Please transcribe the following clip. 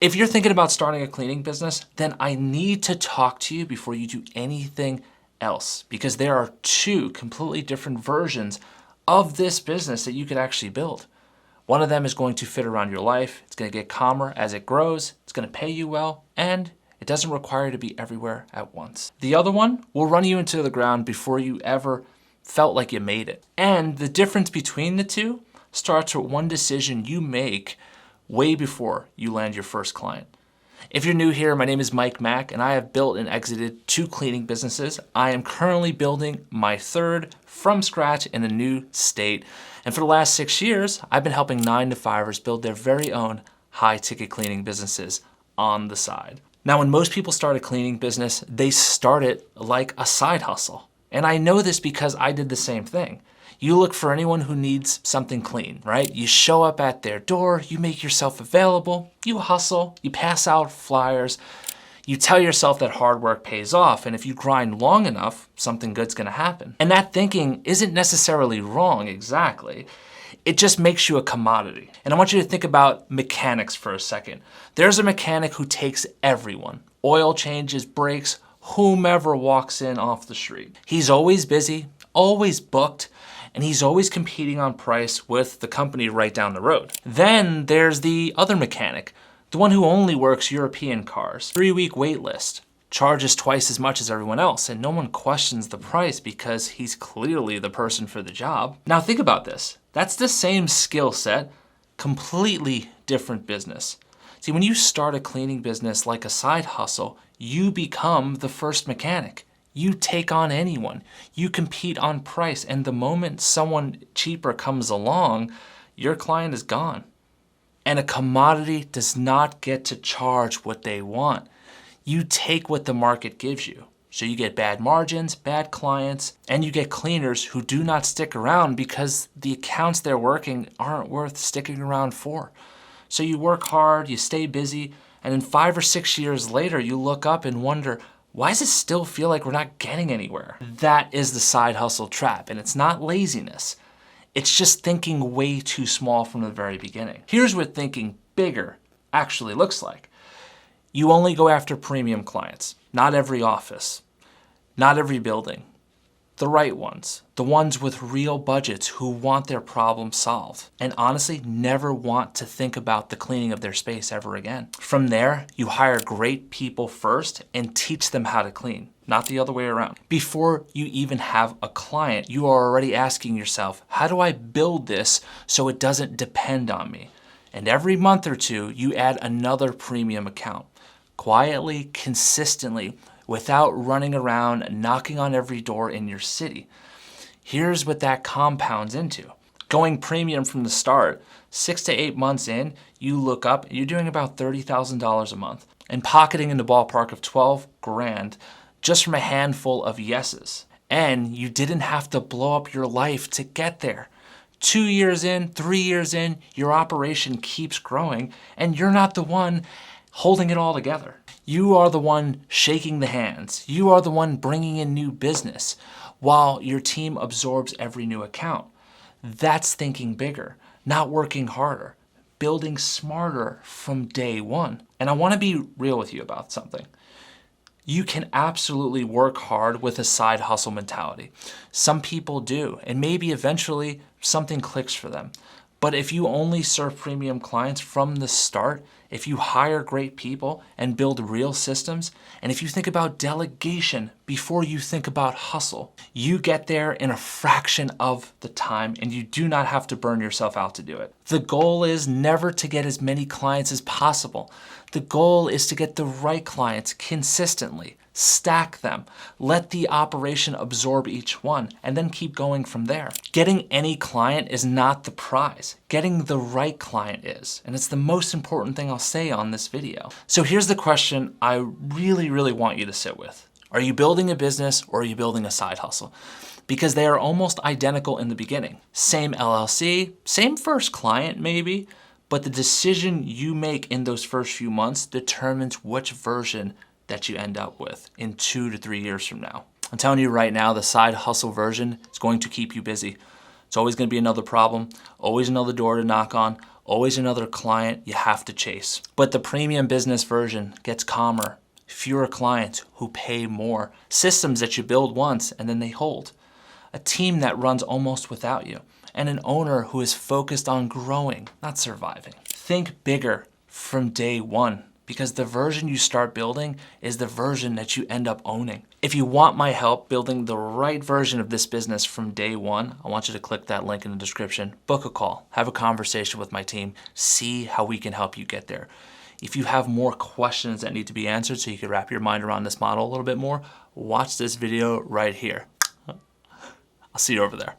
If you're thinking about starting a cleaning business, then I need to talk to you before you do anything else, because there are two completely different versions of this business that you could actually build. One of them is going to fit around your life. It's going to get calmer as it grows. It's going to pay you well, and it doesn't require you to be everywhere at once. The other one will run you into the ground before you ever felt like you made it. And the difference between the two starts with one decision you make way before you land your first client. If you're new here, my name is Mike Mack, and I have built and exited 2 cleaning businesses. I am currently building my 3rd from scratch in a new state. And for the last 6 years, I've been helping 9-to-5ers build their very own high-ticket cleaning businesses on the side. Now, when most people start a cleaning business, they start it like a side hustle. And I know this because I did the same thing. You look for anyone who needs something clean, right? You show up at their door, you make yourself available, you hustle, you pass out flyers, you tell yourself that hard work pays off, and if you grind long enough, something good's gonna happen. And that thinking isn't necessarily wrong exactly. It just makes you a commodity. And I want you to think about mechanics for a second. There's a mechanic who takes everyone. Oil changes, brakes, whomever walks in off the street. He's always busy, always booked, and he's always competing on price with the company right down the road. Then there's the other mechanic, the one who only works European cars. 3-week wait list, charges twice as much as everyone else, and no one questions the price because he's clearly the person for the job. Now think about this. That's the same skill set, completely different business. See, when you start a cleaning business like a side hustle, you become the first mechanic. You take on anyone. You compete on price, and the moment someone cheaper comes along, your client is gone. And a commodity does not get to charge what they want. You take what the market gives you. So you get bad margins, bad clients, and you get cleaners who do not stick around because the accounts they're working aren't worth sticking around for. So you work hard, you stay busy, and then 5 or 6 years later, you look up and wonder, why does it still feel like we're not getting anywhere? That is the side hustle trap, and it's not laziness. It's just thinking way too small from the very beginning. Here's what thinking bigger actually looks like. You only go after premium clients, not every office, not every building. The right ones, the ones with real budgets who want their problem solved, and honestly never want to think about the cleaning of their space ever again. From there, you hire great people first and teach them how to clean, not the other way around. Before you even have a client, you are already asking yourself, how do I build this so it doesn't depend on me? And every month or two, you add another premium account. Quietly, consistently, without running around knocking on every door in your city. Here's what that compounds into. Going premium from the start, 6 to 8 months in, you look up and you're doing about $30,000 a month and pocketing in the ballpark of 12 grand just from a handful of yeses. And you didn't have to blow up your life to get there. 2 years in, 3 years in, your operation keeps growing and you're not the one holding it all together. You are the one shaking the hands. You are the one bringing in new business while your team absorbs every new account. That's thinking bigger, not working harder, building smarter from day one. And I want to be real with you about something. You can absolutely work hard with a side hustle mentality. Some people do, and maybe eventually something clicks for them. But if you only serve premium clients from the start, if you hire great people and build real systems, and if you think about delegation before you think about hustle, you get there in a fraction of the time and you do not have to burn yourself out to do it. The goal is never to get as many clients as possible. The goal is to get the right clients consistently. Stack them, let the operation absorb each one, and then keep going from there. Getting any client is not the prize. Getting the right client is, and it's the most important thing I'll say on this video. So here's the question I really want you to sit with. Are you building a business or are you building a side hustle? Because they are almost identical in the beginning. Same LLC, same first client maybe, but the decision you make in those first few months determines which version that you end up with in 2 to 3 years from now. I'm telling you right now, the side hustle version is going to keep you busy. It's always going to be another problem, always another door to knock on, always another client you have to chase. But the premium business version gets calmer, fewer clients who pay more, systems that you build once and then they hold, a team that runs almost without you, and an owner who is focused on growing, not surviving. Think bigger from day one, because the version you start building is the version that you end up owning. If you want my help building the right version of this business from day one, I want you to click that link in the description, book a call, have a conversation with my team, see how we can help you get there. If you have more questions that need to be answered so you can wrap your mind around this model a little bit more, watch this video right here. I'll see you over there.